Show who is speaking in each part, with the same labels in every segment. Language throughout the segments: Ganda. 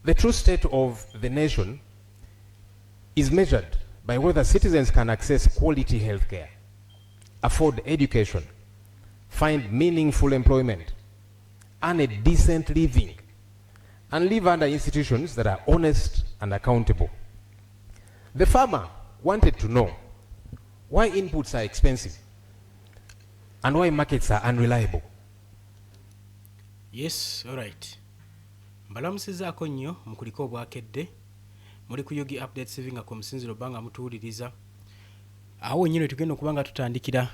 Speaker 1: The true state of the nation is measured by whether citizens can access quality healthcare, afford education, find meaningful employment, earn a decent living, and live under institutions that are honest and accountable. The farmer wanted to know why inputs are expensive and why markets are unreliable.
Speaker 2: Yes, all right. Mbalamusizaako nnyo mukuliko obwakedde muli ku Yugi Update Saving ku musinziro banga mutuwuliriza awo nyine tugenda okubanga tutandikira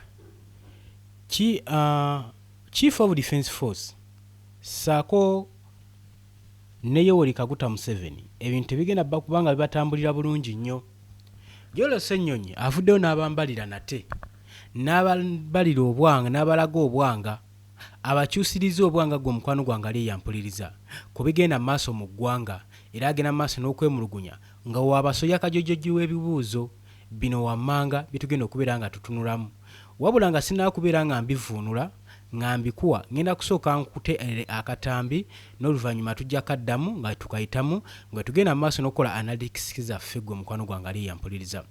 Speaker 2: Chief of Defence Force saako ne Yoweri Kaguta Museveni ebintu bigenda kubanga bibatambulira bulungi nnyo. Jolo Ssenyonyi avuddeyo n'abambalira nate n'abalira obwanga n'abalaga obwanga abakyusiriza obwanga gwe mukwano gwange ali yampuliriza kubigenda maaso mu ggwanga era agenda maaso n'okwemulugunya nga waabasoya kajojjoji w'ebibuuzo bino wammanga bitugenda okubeera nga tutunulamu wabula nga sinaakubeera nga mbivuunula nga mbikuwa ngenda kusooka nkute akatambi n'oluvannyuma tujja kaddamu nga tukayitamu nga tugenda maaso n'okukola analytics zaffe gwe mukwano gwange ali yampuliriza.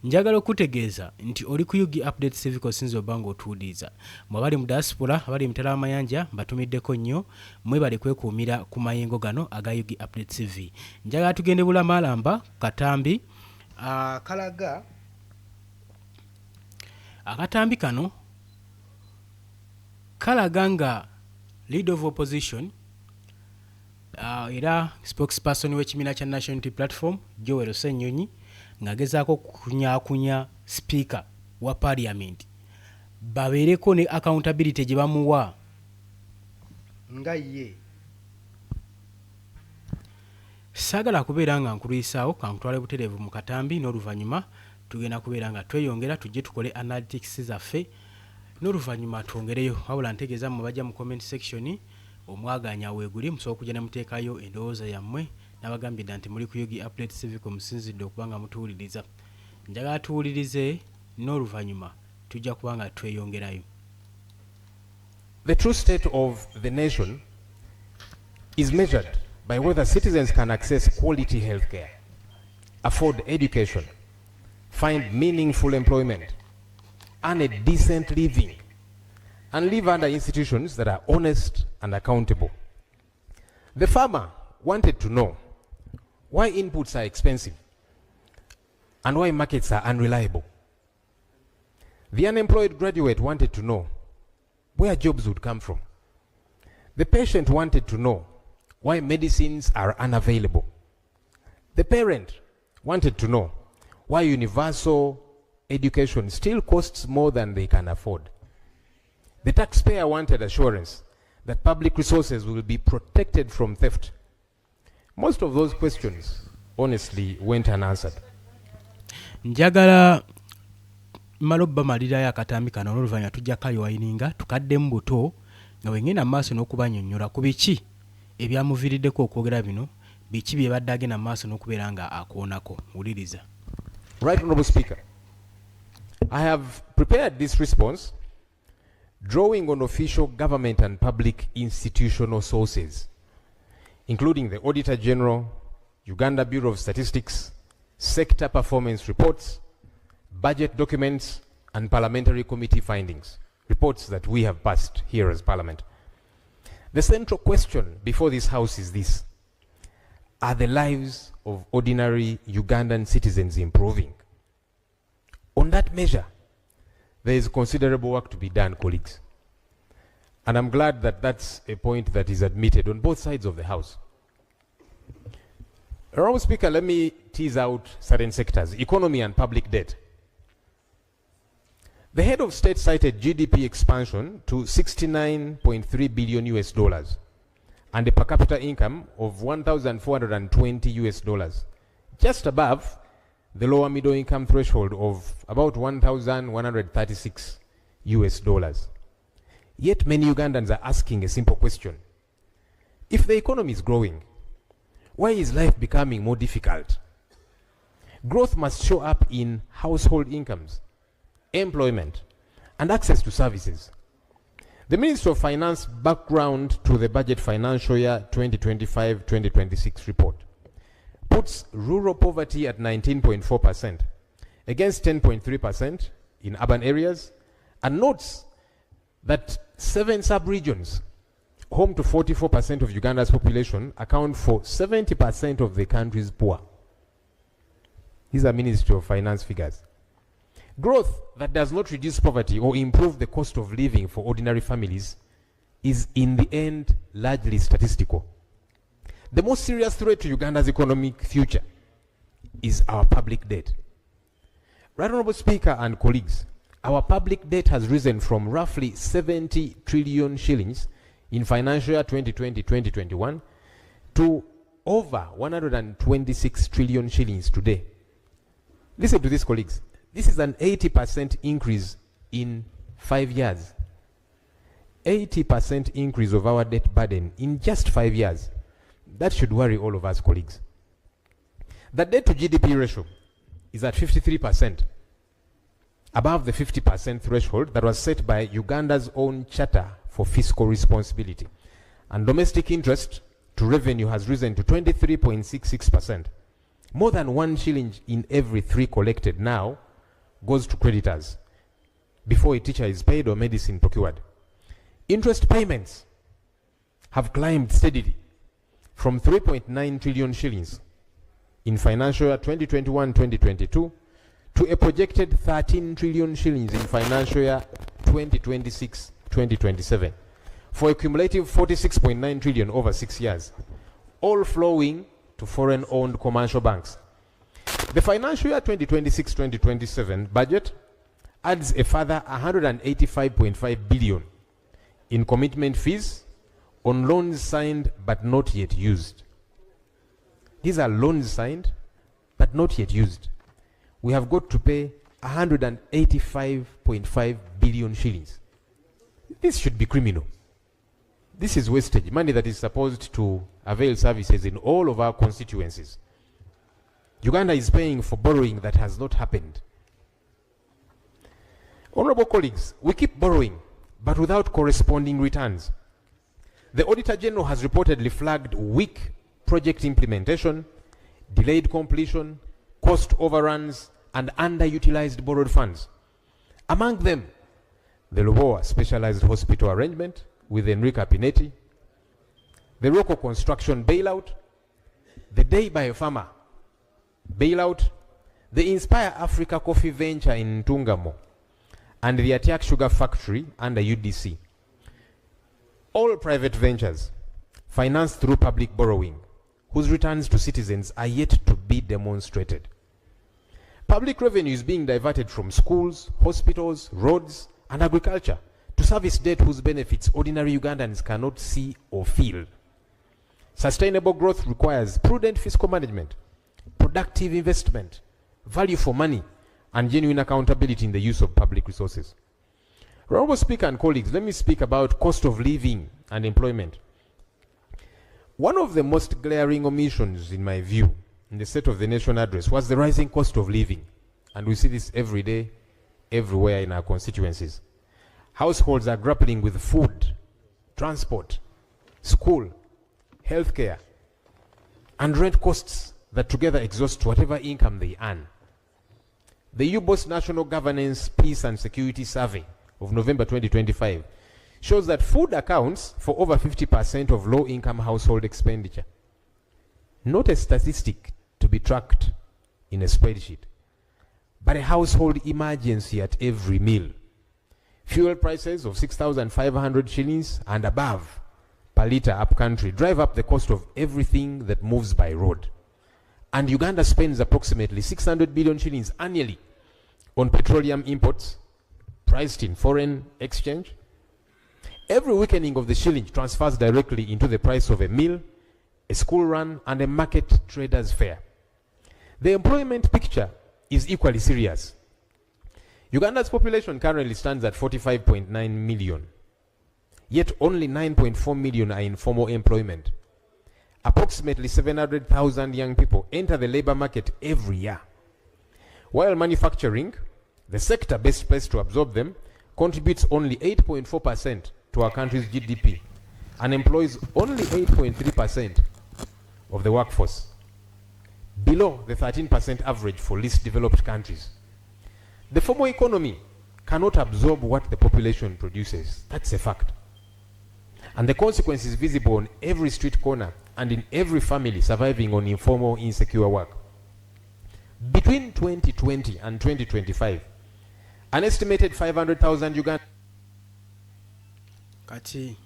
Speaker 2: Njagala okutegeeza nti oli ku Yugi Update Civic sinzo bango otuwuliriza mwabali mu diaspora abali mutala amayanja mbatumiddeko nnyo mwebale kwekuumira ku mayengo gano aga Yugi Update TV. Njagala tugende bulamalamba katambi kalaga akatambi kano kalaga nga leader of opposition era spokesperson w'ekibiina kya National Unity Platform Joel Ssenyonyi ngagezaako kunyakunya speaker wa parliament babeereko ne accountability gye bamuwa nga ye sagala kubeera nga nkulwisaawo kankutwale butereevu mu katambi n'oluvannyuma tugenda kubeera nga tweyongera tujje tukole analytics zaffe n'oluvannyuma twongereyo wabula ntegeeza mu bajja mu comment section omwaganya weeguli musobola okujja ne muteekayo endowooza yammwe n'abagambye nti muri ku Yugi Update Civic musinzidde okubanga mutuwuliriza njagala tuwulirize n'oluvannyuma tujja kubanga tweyongerayo.
Speaker 1: The true state of the nation is measured by whether citizens can access quality healthcare, afford education, find meaningful employment, earn a decent living, and live under institutions that are honest and accountable. The farmer wanted to know why inputs are expensive and why markets are unreliable. The unemployed graduate wanted to know where jobs would come from. The patient wanted to know why medicines are unavailable. The parent wanted to know why universal education still costs more than they can afford. The taxpayer wanted assurance that public resources will be protected from theft. Most of those questions, honestly, went unanswered.
Speaker 2: Njagala malobba malira ya katambi kano n'oluvannyuma tujja kaliwayininga tukadde mu buto nga wengenda maaso n'okubanyonnyola ku biki ebyamuviiriddeko okwogera bino biki bye badde agenda maaso n'okubeera nga akoonako. Wuliriza.
Speaker 1: Right, Honorable Speaker. I have prepared this response drawing on official government and public institutional sources, including the Auditor General, Uganda Bureau of Statistics, sector performance reports, budget documents, and parliamentary committee findings, reports that we have passed here as Parliament. The central question before this House is this: are the lives of ordinary Ugandan citizens improving? On that measure, there is considerable work to be done, colleagues. And I'm glad that that's a point that is admitted on both sides of the House. Honorable Speaker, let me tease out certain sectors: economy and public debt. The head of state cited GDP expansion to $69.3 billion US dollars and a per capita income of $1,420 US dollars, just above the lower middle income threshold of about $1,136 US dollars. Yet many Ugandans are asking a simple question: if the economy is growing, why is life becoming more difficult? Growth must show up in household incomes, employment, and access to services. The Ministry of Finance background to the budget financial year 2025-2026 report puts rural poverty at 19.4% against 10.3% in urban areas, and notes that 7 sub-regions, home to 44% of Uganda's population, account for 70% of the country's poor. These are Ministry of Finance figures. Growth that does not reduce poverty or improve the cost of living for ordinary families is in the end largely statistical. The most serious threat to Uganda's economic future is our public debt. Right Honorable Speaker and colleagues, our public debt has risen from roughly 70 trillion shillings in financial year 2020-2021 to over 126 trillion shillings today. Listen to this, colleagues. This is an 80% increase in 5 years. 80% increase of our debt burden in just 5 years. That should worry all of us, colleagues. The debt to GDP ratio is at 53%, above the 50% threshold that was set by Uganda's own Charter for Fiscal Responsibility. And domestic interest to revenue has risen to 23.66%. More than 1 shilling in every 3 collected now goes to creditors before a teacher is paid or medicine procured. Interest payments have climbed steadily from 3.9 trillion shillings in financial year 2021-2022 to a projected 13 trillion shillings in financial year 2026-2027, for a cumulative 46.9 trillion over 6 years, all flowing to foreign-owned commercial banks. The financial year 2026-2027 budget adds a further 185.5 billion in commitment fees on loans signed but not yet used. These are loans signed but not yet used. We have got to pay 185.5 billion shillings. This should be criminal. This is wastage, money that is supposed to avail services in all of our constituencies. Uganda is paying for borrowing that has not happened. Honorable colleagues, we keep borrowing, but without corresponding returns. The Auditor General has reportedly flagged weak project implementation, delayed completion, cost overruns, and underutilized borrowed funds. Among them, the Lubowa Specialized Hospital arrangement with Enrica Pinetti, the Roko construction bailout, the Day Biopharma bailout, the Inspire Africa coffee venture in Ntungamo, and the Atiak sugar factory under UDC. All private ventures financed through public borrowing, whose returns to citizens are yet to be demonstrated. Public revenue is being diverted from schools, hospitals, roads, and agriculture to service debt whose benefits ordinary Ugandans cannot see or feel. Sustainable growth requires prudent fiscal management, productive investment, value for money, and genuine accountability in the use of public resources. Honorable Speaker and colleagues, let me speak about cost of living and employment. One of the most glaring omissions, in my view, in the State of the Nation address was the rising cost of living. And we see this every day, everywhere in our constituencies. Households are grappling with food, transport, school, healthcare, and rent costs that together exhaust whatever income they earn. The UBOS National Governance, Peace and Security Survey of November 2025 shows that food accounts for over 50% of low-income household expenditure. Not a statistic to be tracked in a spreadsheet, but a household emergency at every meal. Fuel prices of 6,500 shillings and above per litre upcountry drive up the cost of everything that moves by road. And Uganda spends approximately 600 billion shillings annually on petroleum imports priced in foreign exchange. Every weakening of the shilling transfers directly into the price of a meal, a school run, and a market trader's fare. The employment picture is equally serious. Uganda's population currently stands at 45.9 million, yet only 9.4 million are in formal employment. Approximately 700,000 young people enter the labor market every year, while manufacturing, the sector best placed to absorb them, contributes only 8.4% to our country's GDP and employs only 8.3% of the workforce, below the 13% average for least developed countries. The formal economy cannot absorb what the population produces. That's a fact. And the consequence is visible on every street corner and in every family surviving on informal, insecure work. Between 2020 and 2025, an estimated 500,000 Ugandans.
Speaker 2: Kati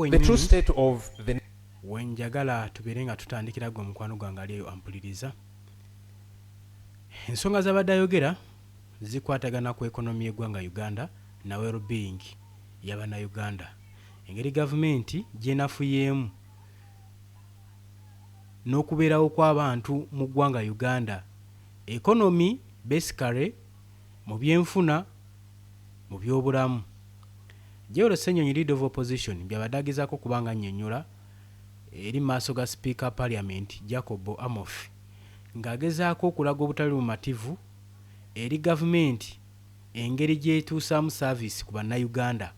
Speaker 1: The true state of the
Speaker 2: wenjagala tubeere nga tutandikira gwe mukwano gwange ali eyo ampuliriza. Ensonga z'abadde ayogera zikwatagana ku ekonomi y'eggwanga Uganda na well-being y'Abannayuganda. Engeri gavumenti gy'enafuyeemu n'okubeerawo kw'abantu mu ggwanga Uganda. Economy basically mu byenfuna, mu byobulamu. Jewolo Ssenyonyi leader of opposition byabadagizaako kubanga nnyonnyola eri maaso ga Speaker Parliament Jacob Amofi ng'agezaako okulaga obutali bumativu eri gavumenti engeri gy'etuusaamu service ku Bannayuganda.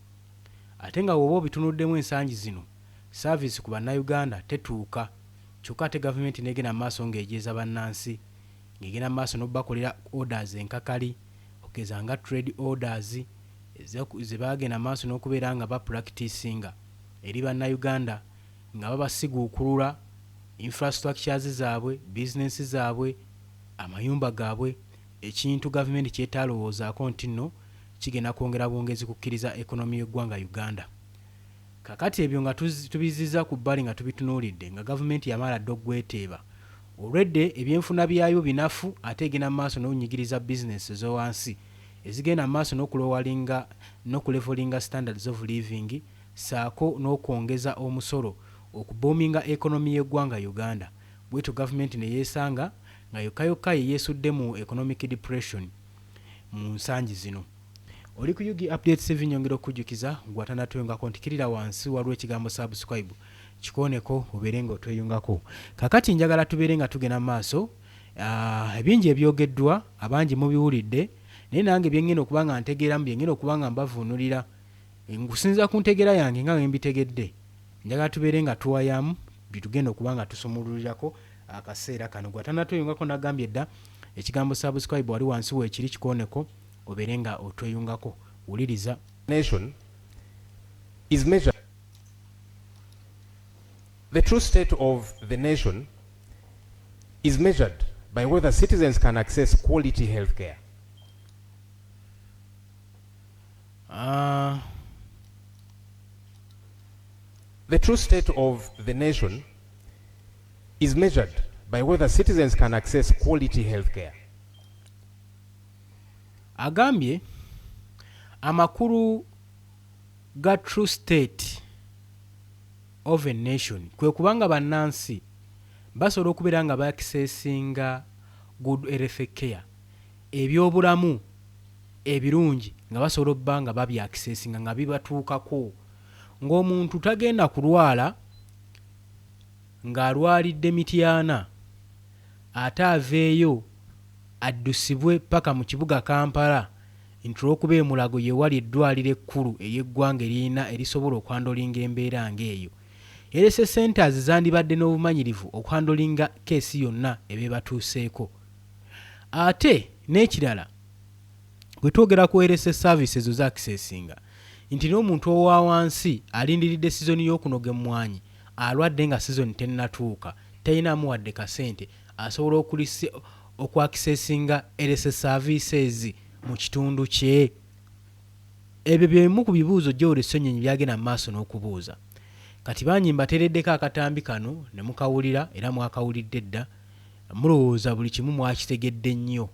Speaker 2: Ate nga bw'oba obitunuddemu ensangi zino service ku Bannayuganda tetuuka, kyokka ate gavumenti n'egenda maaso ng'ejeeza bannansi, ng'egenda maaso n'obakolera orders enkakali, okugeza nga trade orders ze baagenda maaso n'okubeera nga bapracticinga eri Bannayuganda nga babasiguukulula infrastructures zaabwe, business zaabwe, amayumba gaabwe, ekintu gavumenti kyetaalowoozaako nti nno kigenda kwongera bwongezi kukkiriza ekonomi y'eggwanga Uganda. Kakati ebyo nga tubizizza ku bbali nga tubitunuulidde nga gavumenti yamala dde okweteeba. Olwedde ebyenfuna byayo binafu ate egenda maaso n'okunyigiriza business z'owansi ezigenda maaso n'okulevelinga standards of living saako n'okwongeza omusolo okuboominga ekonomi y'eggwanga Uganda. Bwetyo gavumenti ne yeesanga nga yokka yeesudde mu economic depression mu nsangi zino. Oli ku Yugi Updates TV nyongera okujjukiza gw'atanatwengako nti kirira wansi waliwo ekigambo subscribe kikooneko obeere nga otweyungako. Kakati njagala tubeere nga tugenda maaso ebingi ebyogeddwa abangi mubiwulidde naye nange byengenda okuba nga ntegeeramu byengenda okuba nga mbavuunulira ngusinza ku ntegeera yange nga mbitegedde. Njagala tubeere nga tuwayamu bitugenda okuba nga tusumululirako akaseera kano. Gwatanatweyungako nagambye dda ekigambo subscribe wali wansi weekiri kikooneko obeere nga otweyungako. Wuliriza.
Speaker 1: Nation is measured. The true state of the nation is measured by whether citizens can access quality health care. The true state of the nation is measured by whether citizens can access quality health care.
Speaker 2: Agambye amakulu ga true state of a nation kwe kubanga bannansi basobola okubeera nga baccessinga good health care, ebyobulamu ebirungi nga basobola obba nga babyaccessinga nga bibatuukako, ng'omuntu tagenda kulwala ng'alwalidde Mityana ate aveeyo addusibwe paka mu kibuga Kampala nti olw'okuba e Mulago ye wali eddwaliro ekkulu ery'eggwanga eriyina erisobola okwandolinga embeera ng'eyo. Erese centers zandibadde n'obumanyirivu okwandolinga keesi yonna ebeebatuuseeko. Ate n'ekirala bwe twogera ku erese services ezo zaccessinga nti n'omuntu owa wansi alindiridde sizoni y'okunoga emmwanyi alwadde nga sizoni tennatuuka talinamu wadde kasente asobola okwaccessinga erese services mu kitundu kye. Ebyo byemu ku bibuuzo Jewolo Ssenyonyi byagenda mu maaso n'okubuuza. Kati bangi mbateereddeko akatambi kano ne mukawulira era mwakawulidde dda, mulowooza buli kimu mwakitegedde nnyo.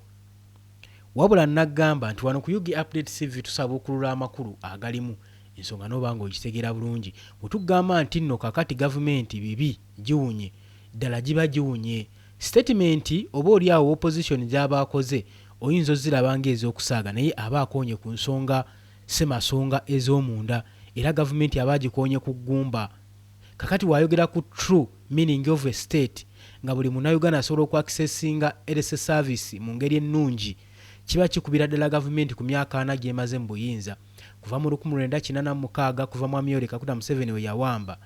Speaker 2: Wabula nagamba nti wano ku Yugi Updates TV tusabukulula amakulu agalimu ensonga n'oba ng'ogitegeera bulungi. Bwe tugamba nti nno kakati gavumenti bibi giwunye, ddala giba giwunye. Statement oba oli awo opposition gy'abaakoze oyinza oziraba ng'ez'okusaaga naye aba akoonye ku nsonga semasonga ez'omunda era gavumenti aba agikoonye ku ggumba. Kakati wayogera ku true meaning of a state nga buli munnayuganda asobola okwaccessinga erese service mu ngeri ennungi, kiba kikubira ddala gavumenti ku myaka 4 gy'emaze mu buyinza kuva mu 1986 kuva mwami Yoweri Kaguta Museveni we yawamba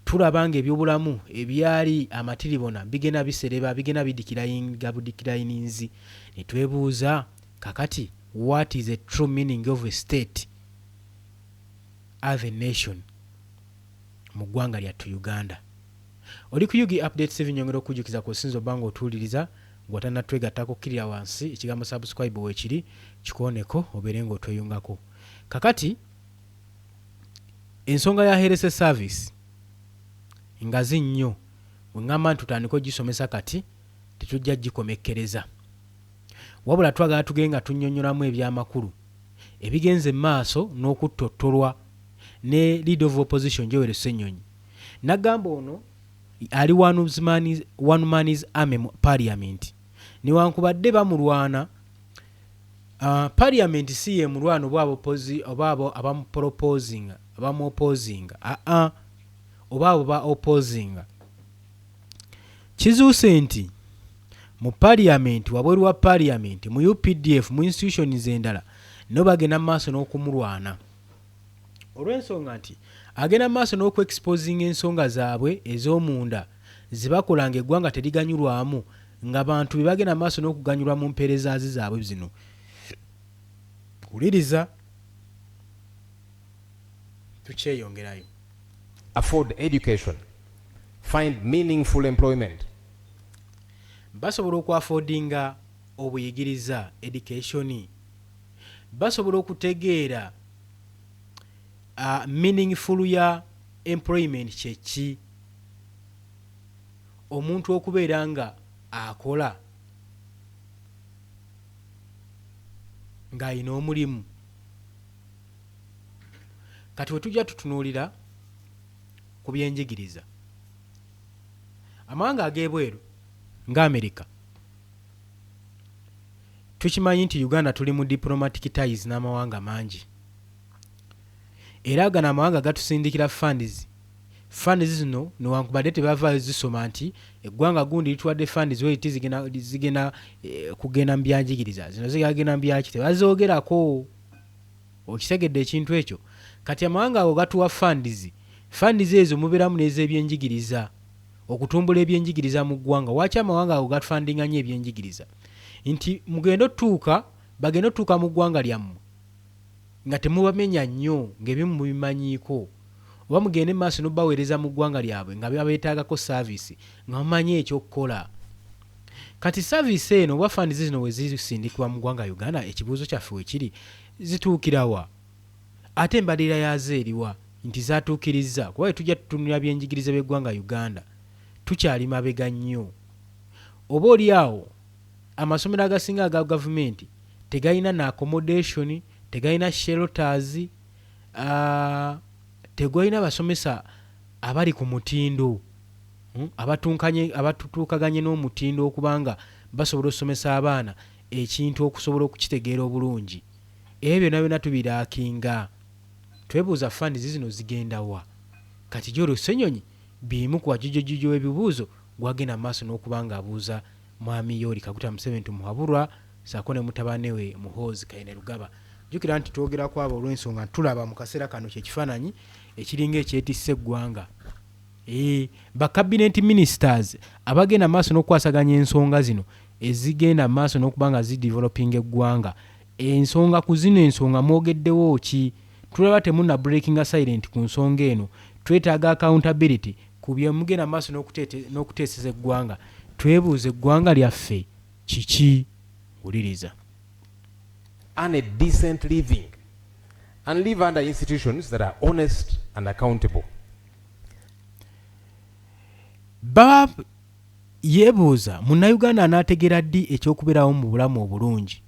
Speaker 2: tulaba nga ebyobulamu ebyali amatiribona bigenda bisereba bigenda bidikirayininzi ne twebuuza kakati what is the true meaning of a state as a nation mu ggwanga lyattu Uganda. Oli ku Yugi Update 7 nyongera okujjukiza ku sinzo bango otuuliriza ng'otanna twegattako kirira wansi ekigambo subscribe weekiri kikooneko obeere ng'otweyungako. Kakati ensonga ya health service ngazi nnyo bwe ngamba nti tutandika ogisomesa kati tetujja gikomekkereza wabula twagala tugenga tunnyonnyolamu ebyamakulu ebigenze maaso n'okuttotolwa ne leader of opposition Joel Ssenyonyi. Nagamba ono ali one man's army mu parliament newankubadde bamulwana parliament si ye mulwana oba abamuporoposinga oba abo ba opposinga. Kizuuse nti mu parliament wabweru wa parliament mu UPDF mu institutions endala no bagenda maaso n'okumulwana olw'ensonga nti agenda maaso n'okuexposing ensonga zaabwe ez'omunda zibakolanga eggwanga teriganyulwamu ng'abantu be bagenda maaso n'okuganyulwa mu mpeerezaazi zaabwe zino. Kuliriza tukyeyongerayo.
Speaker 1: Afford education, find meaningful employment.
Speaker 2: Basobola okwaffordinga obuyigiriza education, basobola okutegeera meaningful ya employment kyeki, omuntu okubeera nga akola ng'alina omulimu. Kati we tujja tutunuulira ku byenjigiriza amawanga ag'ebweru nga America tukimanyi nti Uganda tuli mu diplomatic ties n'amawanga mangi era gano amawanga gatusindikira funds zino newankubadde tebavaayo zisoma nti eggwanga gundi lituwadde funds weeti zigenda kugenda mu byanjigiriza zino zigenda mu byaki tebazoogerako. Okitegedde ekintu ekyo. Kati amawanga ago gatuwa funds ezo mubeeramu n'ez'ebyenjigiriza okutumbula ebyenjigiriza mu ggwanga. Waki amawanga ago gatufandinga nnyo ebyenjigiriza nti bagenda otuuka mu ggwanga lyammwe nga temubamenya nnyo ng'ebimu mubimanyiiko oba mugende maaso n'obaweereza mu ggwanga lyabwe nga babeetaagako service nga mumanyi ekyokukola. Kati service eno oba funds zino we zisindikibwa mu ggwanga Uganda ekibuuzo kyaffe wekiri zituukirawa ate embalirira yazo eriwa nti zaatuukiriza kuba tujja tutunula byenjigiriza by'eggwanga Uganda tukyali mabega nnyo. Oba oli awo amasomero agasinga aga gavumenti tegalina na accommodation, tegalina shelters, tegalina basomesa abali ku mutindo abatutuukaganye n'omutindo okubanga basobola okusomesa abaana ekintu okusobola okukitegeera obulungi. Ebyo byonna tubiraakinga. Twebuuza funds zino zigenda wa? Kati Joel Ssenyonyi bimu ku wajujujju w'ebibuuzo gwagenda maaso n'okubanga abuuza mwami Yoweri Kaguta Museveni tumuhabulwa saako ne mutabani we Muhoozi Kainerugaba. Jjukira nti twogerako abo olw'ensonga tulaba mu kaseera kano kyekifaananyi ekiringa ekyetisse eggwanga. Ba cabinet ministers abagenda maaso n'okukwasaganya ensonga zino ezigenda maaso n'okubanga zideveloping eggwanga. Ensonga ku zino ensonga mwogeddewo ki? Tulaba temuna breaking silent ku nsonga eno. Twetaaga accountability ku bye mugenda maaso n'okuteeseza eggwanga. Twebuuze eggwanga lyaffe kiki? Wuliriza.
Speaker 1: Earn a decent living and live under institutions that are honest and accountable.
Speaker 2: Baba yeebuuza munnayuganda anaategeera ddi ekyokubeerawo mu bulamu obulungi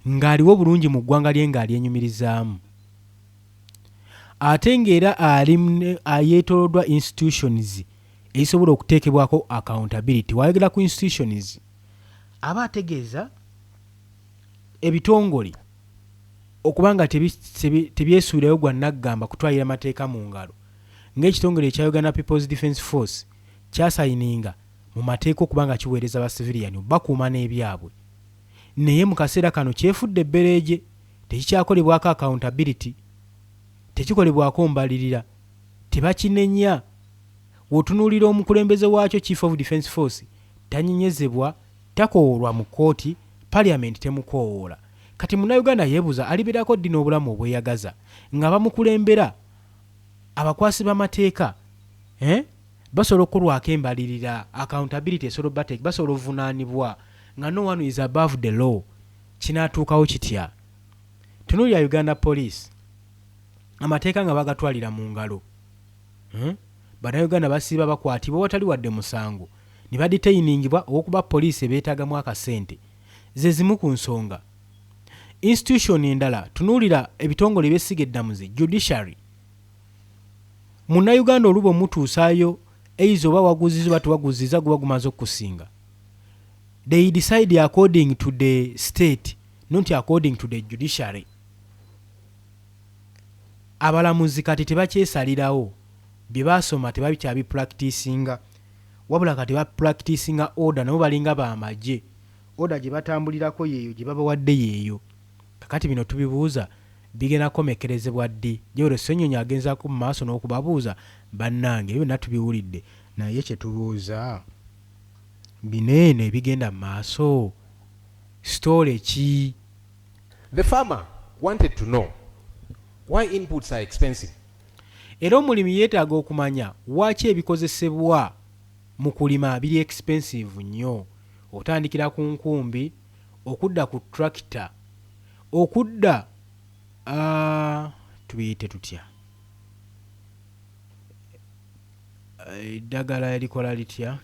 Speaker 2: ng'aliwo bulungi mu ggwanga lye ng'alyenyumirizaamu ate ng'era yeetooloddwa institutions ezisobola okuteekebwako accountability. Wayogera ku institutions aba ategeeza ebitongole okubanga tebyesuulirayo gwa naggamba kutwalira amateeka mu ngalo ng'ekitongole ekya Uganda People's Defence Force kyasayininga mu mateeka okubanga kiweereza ba civilian bakuuma n'ebyabwe naye mu kaseera kano kyefudde ebbereege tekikyakolebwako accountability, tekikolebwako mbalirira, tebakinenya. Wotunuulira omukulembeze waakyo Chief of Defence Force tanyenyezebwa, takoowolwa mu kkooti, Parliament temukoowoola. Kati Munnayuganda yeebuuza alibeerako ddi n'obulamu obweyagaza nga bamukulembera abakwasi b'amateeka basobola okukolwako embalirira, accountability esobola basobola ovunaanibwa nga no one is above the law. Kinaatuukawo kitya? Tunuulira Uganda Police, amateeka nga bagatwalira mu ngalo. Bannayuganda basiiba bakwatibwa watali wadde musango, ne badetainingibwa okuba poliisi beetaagamu akasente. Ze zimu ku nsonga. Institution endala, tunuulira ebitongole by'essiga eddamuzi, judiciary. Munnayuganda oluba omutuusaayo eizo oba waguziza oba tewaguziza guba gumaze okusinga. They decide according to the state, not according to the judiciary. Abalamuzi kati tebakyesalirawo, bye baasoma tebakyabipracticinga, wabula kati bapracticinga order, nabo balinga bamagye. Order gye batambulirako yeeyo, gye babawadde yeeyo. Kakati bino tubibuuza bigenda komekerezebwa ddi? Gyolwo Ssenyonyi agenzaako mu maaso n'okubabuuza bannange ebyo natubiwulidde, naye kye tubuuza bineene bigenda mu maaso. Story ki?
Speaker 1: The farmer wanted to know why inputs are expensive.
Speaker 2: Era omulimi yeetaaga okumanya lwaki ebikozesebwa mu kulima biri expensive nnyo. Otandikira ku nkumbi, okudda ku tractor, okudda tubiyite tutya, eddagala erikola litya,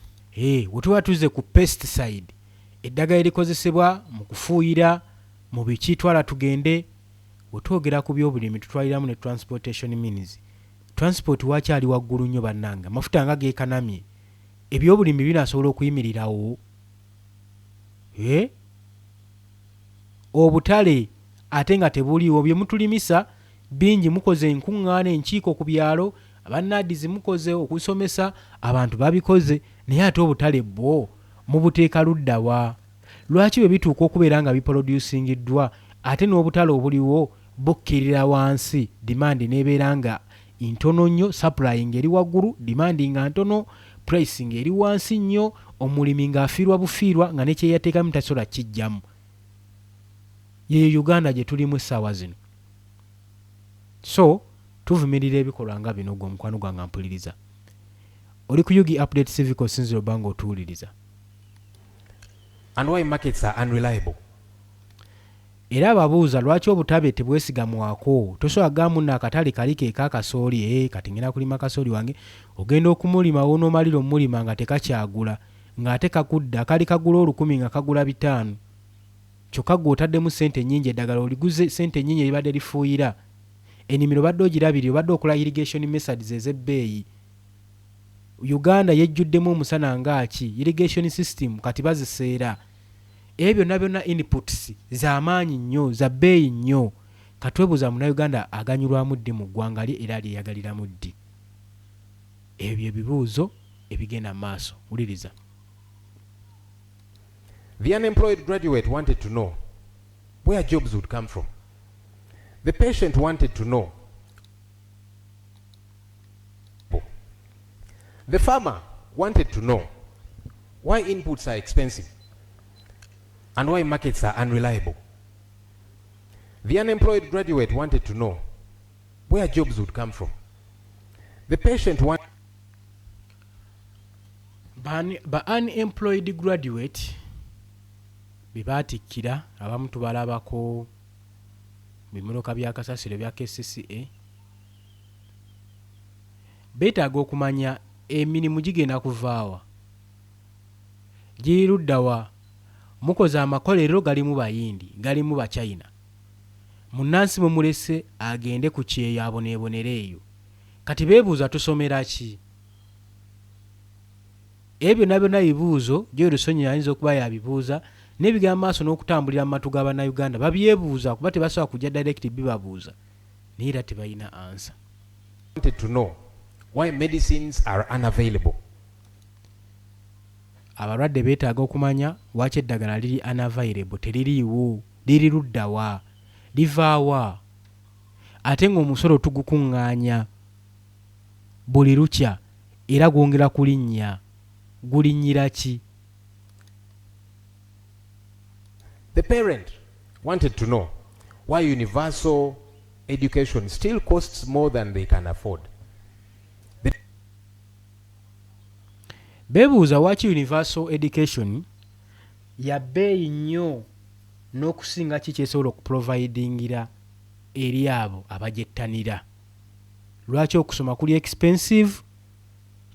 Speaker 2: wetuba tuze ku pesticide, eddagala erikozesebwa mu kufuuyira mu biki, twala tugende. Wetwogera ku by'obulimi tutwaliramu ne transportation means. Transport wakyali waggulu nnyo bannanga, amafuta nga geekanamye, ebyobulimi binaasobola okuyimirirawo. Obutale ate nga tebuliiwo, bye mutulimisa bingi, mukoze enkuŋŋaana enkiiko ku byalo, abannadizi mukoze okusomesa abantu babikoze, naye ate obutale bwo mubuteeka luddawa? Lwaki bwe bituuka okubeera nga biproducingiddwa ate n'obutale obuliwo bukkirira wansi, demand n'ebeera nga ntono nnyo, supply ng'eri waggulu, demand nga ntono, price ng'eri wansi nnyo, omulimi ng'afiirwa bufiirwa nga nekyeyateekamu tasobola kijjamu. Ye Uganda gye tulimu essaawa zino. So tuvumirira ebikolwa nga bino, gwe omukwano gwange mpuliriza. Oli ku Yugi Update Civic osinzira obba ng'otuwuliriza.
Speaker 1: And why markets are unreliable.
Speaker 2: Era ababuuza lwaki obutabe tebwesigamwako. Tosobola gamba munno akatale kali keeka kasooli, kati ngenda kulima kasooli wange, ogenda okumulima w'onoomalira omulima nga tekakyagula, ng'ate kakudda kali kagula 1000 nga kagula 5. Kyokka gwe otaddemu ssente nnyingi, eddagala oliguze ssente nnyingi eribadde lifuuyira. Ennimiro badde ogirabirira, obadde okola irrigation methods ez'ebbeeyi. Uganda yejjuddemu omusana ngaaki, irrigation system kati baziseera. Ebyo byonna inputs za maanyi nnyo, za bbeeyi nnyo. Katwebuuza Munnayuganda aganyulwamu ddi mu ggwanga lye era lyeyagaliramu ddi? Ebyo ebibuuzo ebigenda maaso. Wuliriza.
Speaker 1: The unemployed graduate wanted to know where jobs would come from. The patient wanted to know. The farmer wanted to know why inputs are expensive and why markets are unreliable. The unemployed graduate wanted to know where jobs would come from. The patient wanted.
Speaker 2: Ba unemployed graduate bibatikkira abamu tubalabako bimuluka bya kasasiro bya KCCA, beetaaga okumanya emirimu gigenda kuvaawa, giri luddawa. Mukoze amakolero galimu bayindi, galimu bachina, munnansi mumulese agende ku kyeyo aboneebonera eyo. Kati beebuuza tusomera ki? Ebyo nabyo ebibuuzo gy'oyo Ssenyonyi ayinza okuba yabibuuza n'ebigamba maaso n'okutambulira mu matu ga Bannayuganda babyebuuza, kuba tebasobola kujja direct bibabuuza naye era tebalina answer.
Speaker 1: Wanted to know why medicines are unavailable.
Speaker 2: Abalwadde beetaaga okumanya lwaki eddagala liri unavailable, teririiwo, liri luddawa. livaawa ate ng'omusolo tugukuŋŋaanya buli lukya era gwongera kulinnya gulinnyira ki?
Speaker 1: The parent wanted to know why universal education still costs more than they can afford.
Speaker 2: Beebuuza lwaki universal education ya bbeeyi nnyo n'okusinga ki kyesobola okuprovidingira eri abo abagyettanira. Lwaki okusoma kuli expensive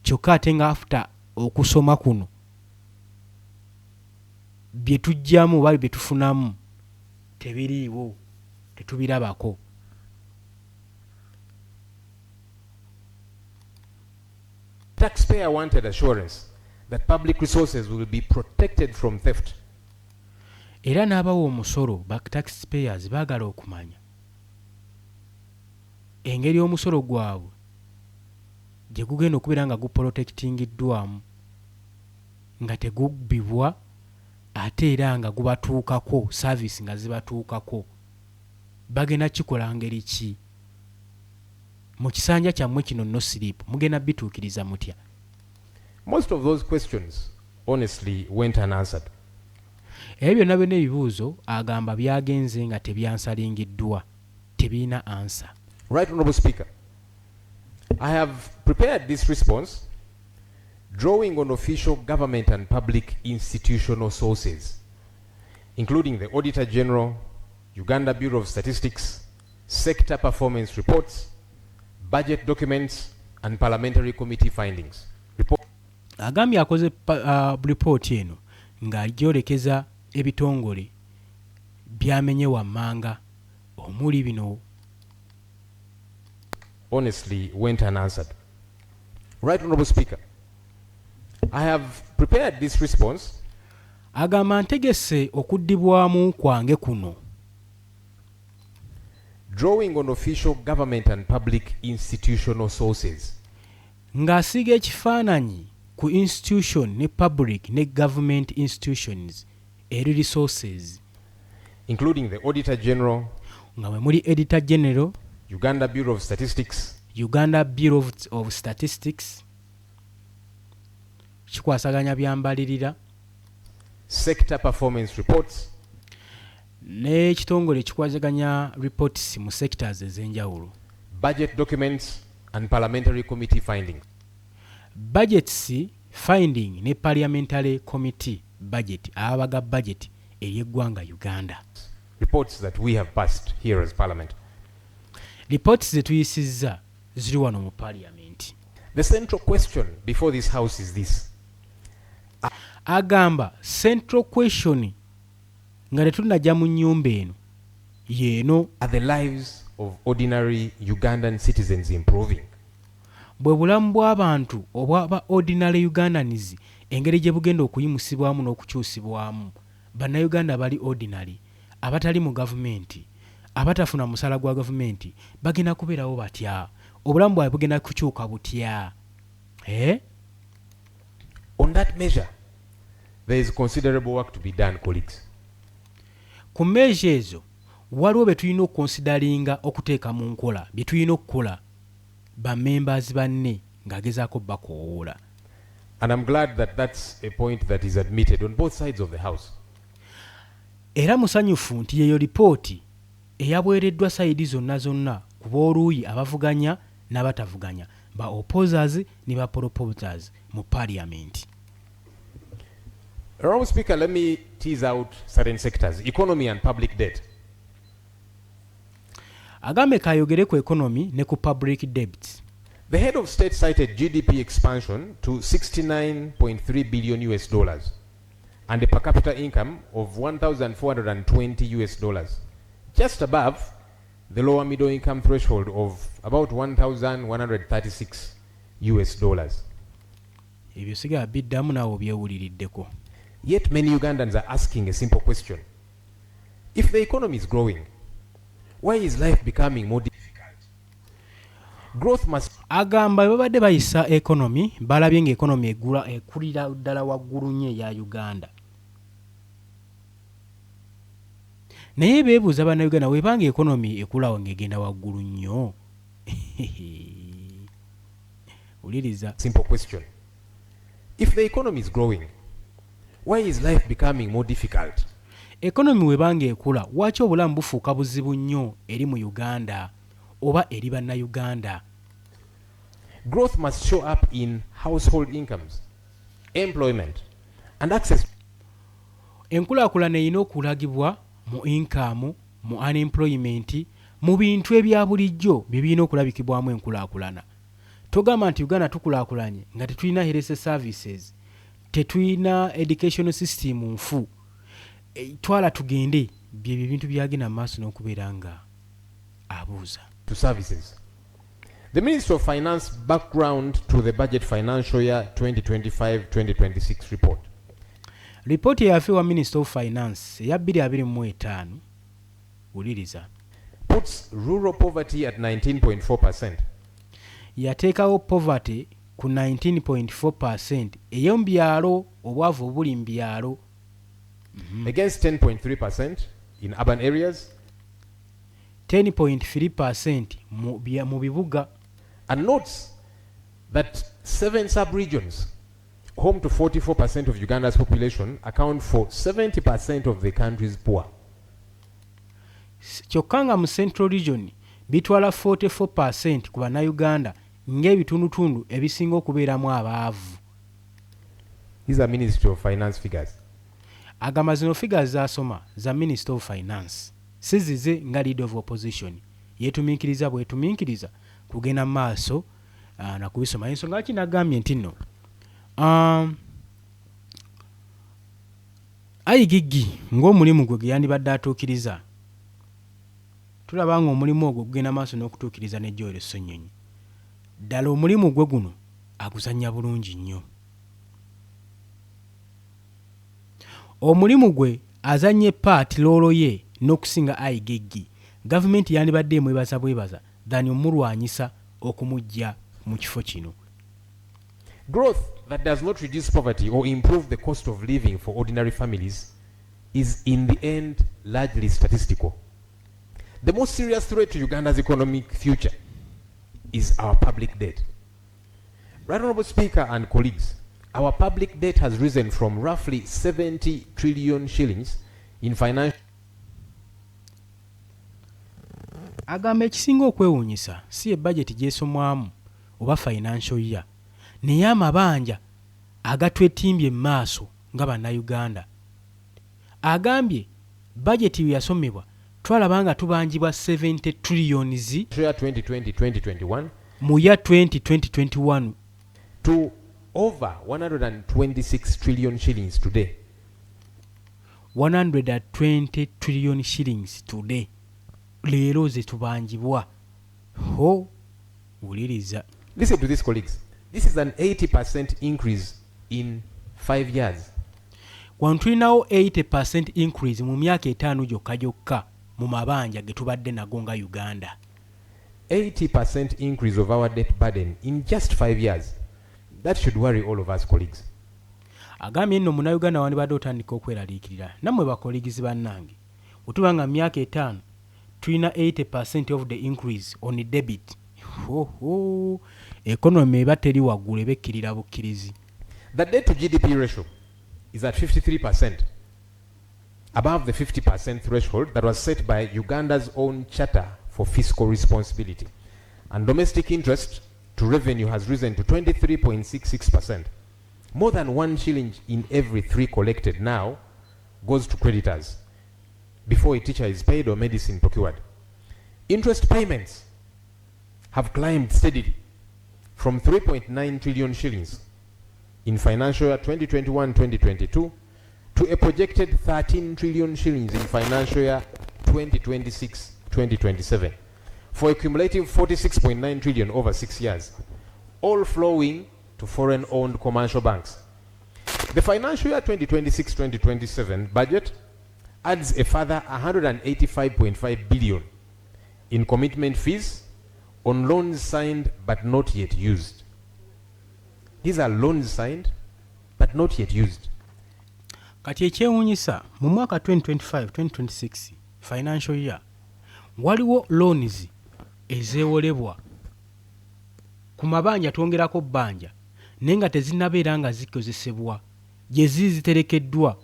Speaker 2: kyokka ate nga after okusoma kuno bye tujjamu oba bye tufunamu tebiriiwo, tetubirabako.
Speaker 1: Taxpayer wanted assurance that public resources will be protected from theft.
Speaker 2: Era n'abawa omusolo ba taxpayers baagala okumanya engeri omusolo gwabwe gye gugenda okubeera nga guprotectingiddwamu nga tegubbibwa ate era nga gubatuukako service nga zibatuukako. Bagenda kikola ngeri ki? Mu kisanja kyammwe kino no sleep mugenda bituukiriza mutya?
Speaker 1: Most of those questions honestly went unanswered.
Speaker 2: Ebyo byonna byonna ebibuuzo agamba byagenze nga tebyansalingiddwa, tebiina answer.
Speaker 1: Right, Honourable Speaker, I have prepared this response drawing on official government and public institutional sources, including the Auditor General, Uganda Bureau of Statistics, sector performance reports, budget documents, and parliamentary committee findings.
Speaker 2: Agambye akoze report eno ng'agyolekeza ebitongole byamenye wammanga omuli bino.
Speaker 1: Honestly went unanswered. Right, Honourable Speaker, I have prepared this response.
Speaker 2: Agamba ntegese okuddibwamu kwange kuno
Speaker 1: drawing on official government and public institutional sources,
Speaker 2: ng'asiiga ekifaananyi ku institution ne public ne government institutions eri resources,
Speaker 1: including the Auditor General,
Speaker 2: nga mwe muli Editor General,
Speaker 1: Uganda Bureau of Statistics,
Speaker 2: Uganda Bureau of Statistics, kikwasaganya byambalirira,
Speaker 1: sector performance reports,
Speaker 2: n'ekitongole kikwasaganya reports mu sectors ez'enjawulo,
Speaker 1: budget documents and parliamentary committee findings.
Speaker 2: Budgets finding ne parliamentary committee budget abaga budget ey'eggwanga Uganda.
Speaker 1: Reports that we have passed here as Parliament.
Speaker 2: Reports zetuyisizza ziri wano mu Parliament.
Speaker 1: The central question before this House is this.
Speaker 2: Agamba central question nga tetunajja mu nnyumba eno yeeno,
Speaker 1: are the lives of ordinary Ugandan citizens improving?
Speaker 2: bwe bulamu bw'abantu obwaba ordinary Ugandans engeri gye bugenda okuyimusibwamu n'okukyusibwamu bannayuganda bali ordinary abatali mu gavumenti abatafuna musala gwa gavumenti bagenda kubeerawo batya? Obulamu bwabwe bugenda kukyuka butya?
Speaker 1: On that measure, there is considerable work to be done, colleagues.
Speaker 2: Ku measure ezo waliwo bye tulina okukonsidalinga okuteeka mu nkola, bye tulina okukola ba members banne ng'agezaako bakoowoola.
Speaker 1: And I'm glad that that's a point that is admitted on both sides of the House.
Speaker 2: Era musanyufu nti yeyo lipooti eyabwereddwa sayidi zonna zonna ku b'oluuyi abavuganya n'abatavuganya, ba opposers ne ba proposers mu Parliament.
Speaker 1: Honourable Speaker, let me tease out certain sectors, economy and public debt.
Speaker 2: Agambe kayogere ku economy ne ku public debt.
Speaker 1: The head of state cited GDP expansion to $69.3 billion and a per capita income of $1,420, just above the lower middle income threshold of about $1,136.
Speaker 2: Ebyo sigala biddamu naawe byewuliriddeko.
Speaker 1: Yet many Ugandans are asking a simple question. If the economy is growing, why is life becoming more difficult? Growth must...
Speaker 2: Agamba babadde bayisa economy, balabye nga economy ekulira ddala waggulu nnyo eya Uganda. naye beebuuza bannayuganda webanga ekonomi ekulawo ng'egenda waggulu nnyo uliriza
Speaker 1: simple question. If the economy is growing, why is life becoming more difficult?
Speaker 2: ekonomi webanga ekula lwaki obulamu bufuuka buzibu nnyo eri mu uganda oba eri bannayuganda?
Speaker 1: Growth must show up in household incomes, employment, and access.
Speaker 2: enkulaakulana erina okulagibwa mu income, mu unemployment, mu bintu ebya bulijjo bye birina okulabikibwamu enkulaakulana. Togamba nti Uganda tukulaakulanye nga tetulina health services, tetulina education system nfu. Twala tugende bye bintu byagenda maaso n'okubeera nga abuuza.
Speaker 1: To services. The Ministry of Finance background to the budget financial year 2025-2026 report.
Speaker 2: Report yaffe wa Minister of Finance eya 2025 uliriza
Speaker 1: puts rural poverty at 19.4%.
Speaker 2: yateekawo poverty ku 19.4% ey'omu byalo, obwavu obuli mu byalo,
Speaker 1: against 10.3% in urban areas,
Speaker 2: 10.3% mu bibuga,
Speaker 1: and notes that 7 sub-regions, home to 44% of Uganda's population, account for 70% of the country's poor.
Speaker 2: kyokka nga mu Central Region bitwala 44% ku bannayuganda ng'ebitundutundu ebisinga okubeeramu abaavu.
Speaker 1: These are Ministry of Finance figures.
Speaker 2: Agamba zino figures zasoma za Minister of Finance, sizize nga leader of opposition yetumiikiriza bwetumiikiriza kugenda maaso na kubisoma. Ensonga ki nagambye nti nno ayigiggi ng'omulimu gwe gwe yandibadde atuukiriza, tulaba nga omulimu ogwo gugenda maaso n'okutuukiriza ne Joel Ssenyonyi. Ddala omulimu gwe guno aguzannya bulungi nnyo. Omulimu gwe azanye paati loolo ye n'okusinga ayigiggi. Gavumenti yandibadde emwebaza bwebaza than omulwanyisa okumujja mu kifo kino.
Speaker 1: Growth that does not reduce poverty or improve the cost of living for ordinary families is in the end largely statistical. The most serious threat to Uganda's economic future is our public debt. Right Honorable Speaker and colleagues, our public debt has risen from roughly 70 trillion shillings in financial.
Speaker 2: Agamba ekisinga okwewuunyisa si ebajeti gyesomwamu oba financial year, naye amabanja agatwetimbye maaso nga bannayuganda. Agambye bajeti we yasomebwa twalaba nga tubanjibwa 70 trillions
Speaker 1: 2020-2021
Speaker 2: mu ya 2020-2021
Speaker 1: to over 126 trillion shillings today.
Speaker 2: 120 trillion shillings today. Leero ze tubanjibwa. Ho uliriza.
Speaker 1: Listen to this, colleagues. This is an 80% increase in 5 years.
Speaker 2: Wano tulinawo 80% increase mu myaka 5 gyokka mu mabanja ge tubadde nago nga Uganda.
Speaker 1: 80% increase of our debt burden in just 5 years. That should worry all of us, colleagues.
Speaker 2: Agambye nno munnayuganda wandibadde otandika okweraliikirira. Nammwe bakoligizi bannange, bwe nga myaka 5 tulina 80% of the increase on the debit. Economy eba teri waggulu ebekkirira bukkirizi.
Speaker 1: The debt to GDP ratio is at 53%, above the 50% threshold that was set by Uganda's own Charter for Fiscal Responsibility. And domestic interest to revenue has risen to 23.66%. More than 1 shilling in every 3 collected now goes to creditors before a teacher is paid or medicine procured. Interest payments have climbed steadily from 3.9 trillion shillings in financial year 2021-2022 to a projected 13 trillion shillings in financial year 2026-2027, for a cumulative 46.9 trillion over 6 years, all flowing to foreign-owned commercial banks. The financial year 2026-2027 budget adds a further 185.5 billion in commitment fees on loans signed but not yet used. These are loans signed but not yet used.
Speaker 2: Kati ekyewuunyisa mu mwaka 2025-2026 financial year waliwo loans ezeewolebwa ku mabanja twongerako bbanja naye nga tezinnabeera nga zikozesebwa gye ziterekeddwa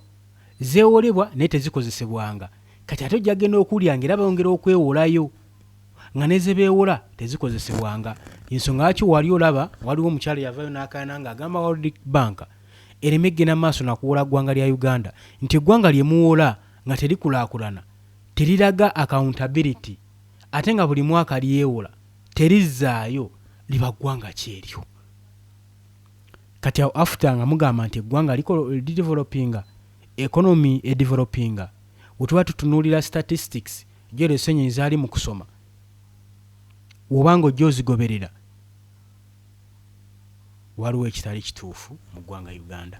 Speaker 2: zeewolebwa naye tezikozesebwanga kati ate ojja genda okuwulira nga era bongera okwewolayo nga nezebeewola tezikozesebwanga. Ensonga lwaki wali olaba waliwo omukyala yavayo n'akaana ng'agamba World Bank ereme eggenda maaso nakuwola ggwanga lya Uganda nti eggwanga lyemuwola nga terikulaakulana teriraga accountability ate nga buli mwaka lyewola terizzaayo liba ggwanga kyeryo. Kati awo after nga mugamba nti eggwanga lidevelopinga economy edevelopinga wetuba tutunuulira statistics gyero essenyonyi zaali mu kusoma obanga ojja ozigoberera waliwo ekitali kituufu mu ggwanga Uganda.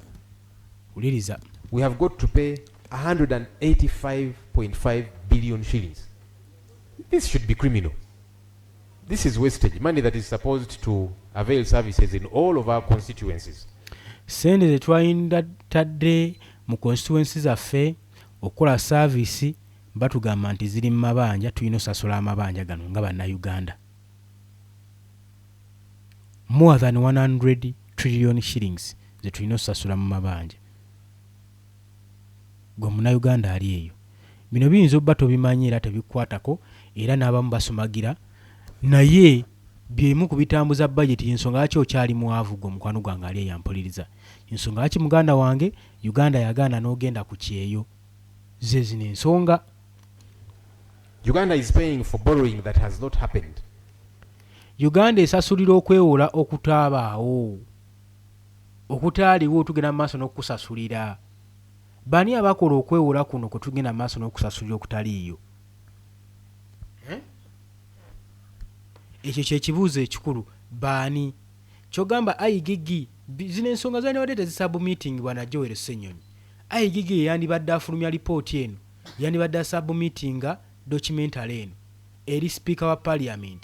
Speaker 2: Wuliriza,
Speaker 1: we have got to pay 185.5 billion shillings. This should be criminal. This is wastage, money that is supposed to avail services in all of our constituencies.
Speaker 2: sente zetwayinda tadde mu constituency zaffe okukola service batugamba nti ziri mu mabanja tulina osasula amabanja gano nga bannayuganda. More than 100 trillion shillings zetulina osasula mu mabanja. Gwe munnayuganda ali eyo. Bino biyinza obba tobimanyi era tebikwatako era n'abamu basomagira naye byemu ku bitambuza budget ensonga lwaki okyali mwavu gwe mukwano gwange ali eyampuliriza. Ensonga lwaki muganda wange Uganda yagaana n'ogenda ku kyeyo ze zino ensonga.
Speaker 1: Uganda is paying for borrowing that has not happened.
Speaker 2: Uganda esasulira okwewola okutaabaawo okutaaliwo tugenda maaso n'okusasulira. Bani abakola okwewola kuno kwe tugenda maaso n'okusasulira okutaliiyo? Ekyo kyekibuuzo ekikulu. Baani kyogamba ayigigi zino ensonga zaalibadde tezisubmittingibwa na Joel Ssenyonyi. Ayigigi yandibadde afulumya lipooti eno yandibadde asubmittinga documentary eno eri speaker wa parliament.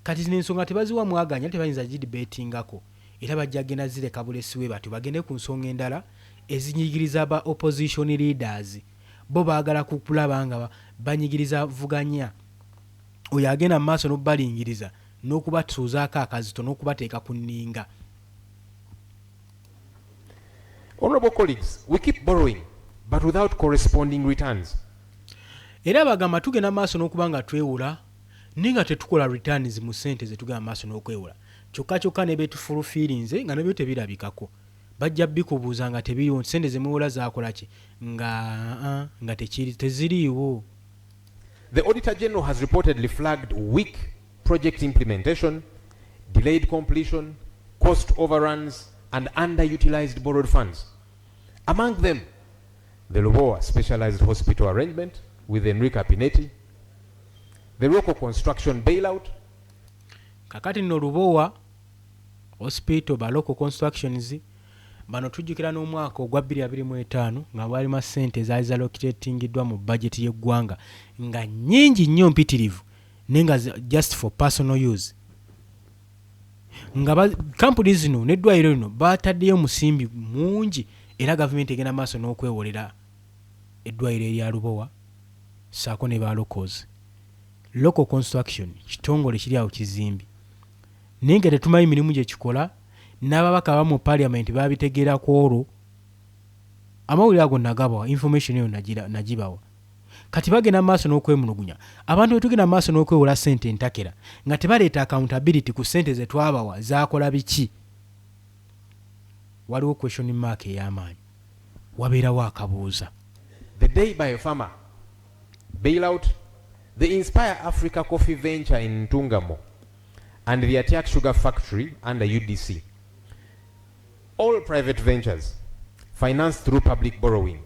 Speaker 2: Kati zino ensonga tebaziwa mwaganya tebayinza gidibetingako era bajja genda zireka bulesiwe batyo bagende ku nsonga endala ezinyigiriza ba opposition leaders bo baagala kukulaba nga banyigiriza vuganya oyo agenda mu maaso n'obalingiriza n'okubatuuzaako akazito n'okubateeka ku nninga.
Speaker 1: Honorable colleagues, we keep borrowing but without corresponding returns.
Speaker 2: Era bagamba tugenda maaso n'okuba nga twewola ninga tetukola returns mu ssente zetugenda maaso n'okwewola kyokka ne betufulufiirinze nga nebyo tebirabikako bajja bikubuuza nga tebiriwo ssente zemuwola zaakola ki nga teziriiwo.
Speaker 1: The Auditor General has reportedly flagged weak project implementation, delayed completion, cost overruns, and underutilized borrowed funds. Among them, the Lubowa Specialized Hospital Arrangement with Enrica Pinetti, the local construction bailout.
Speaker 2: Kakati no Lubowa Hospital ba local constructions bano tujjukira n'omwaka ogwa 2025 nga balimu ssente zaali zalocatingiddwa mu budget y'eggwanga nga nnyingi nnyo mpitirivu nenga just for personal use nga kampuni zino n'eddwaliro lino bataddeyo musimbi mungi era gavumenti egenda maaso n'okwewolera eddwaliro erya Lubowa saako ne ba locals. Local construction kitongole kiri awo kizimbi naye nga tetumanyi mirimu gye kikola n'ababaka abamu mu parliament babitegeera ku olwo amawulire ago nagabawa information eyo nagibawa. Kati bagenda maaso n'okwemulugunya abantu bwe tugenda maaso n'okwewola ssente entakera nga tebaleeta accountability ku ssente ze twabawa zaakola biki. Waliwo question mark ey'amaanyi wabeerawo akabuuza.
Speaker 1: The Day Biofarma bailout, the Inspire Africa Coffee Venture in Ntungamo, and the Atiak Sugar Factory under UDC. All private ventures financed through public borrowing,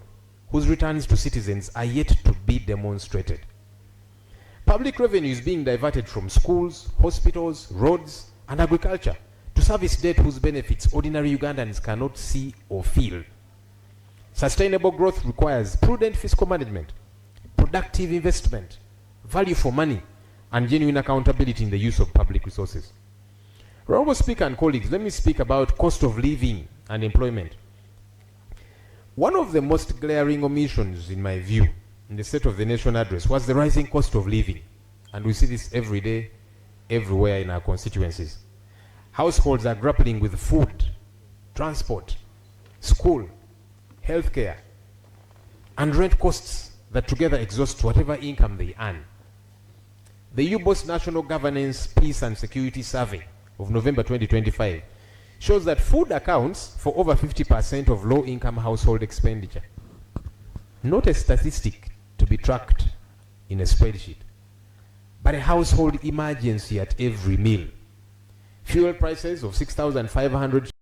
Speaker 1: whose returns to citizens are yet to be demonstrated. Public revenue is being diverted from schools, hospitals, roads, and agriculture to service debt whose benefits ordinary Ugandans cannot see or feel. Sustainable growth requires prudent fiscal management, productive investment, value for money, and genuine accountability in the use of public resources. Honorable Speaker and colleagues, let me speak about cost of living and employment. One of the most glaring omissions, in my view, in the State of the Nation address was the rising cost of living. And we see this every day, everywhere in our constituencies. Households are grappling with food, transport, school, healthcare, and rent costs that together exhaust whatever income they earn. The U-Boss National Governance, Peace and Security Survey of November 2025 shows that food accounts for over 50% of low-income household expenditure. Not a statistic to be tracked in a spreadsheet, but a household emergency at every meal. Fuel prices of 6,500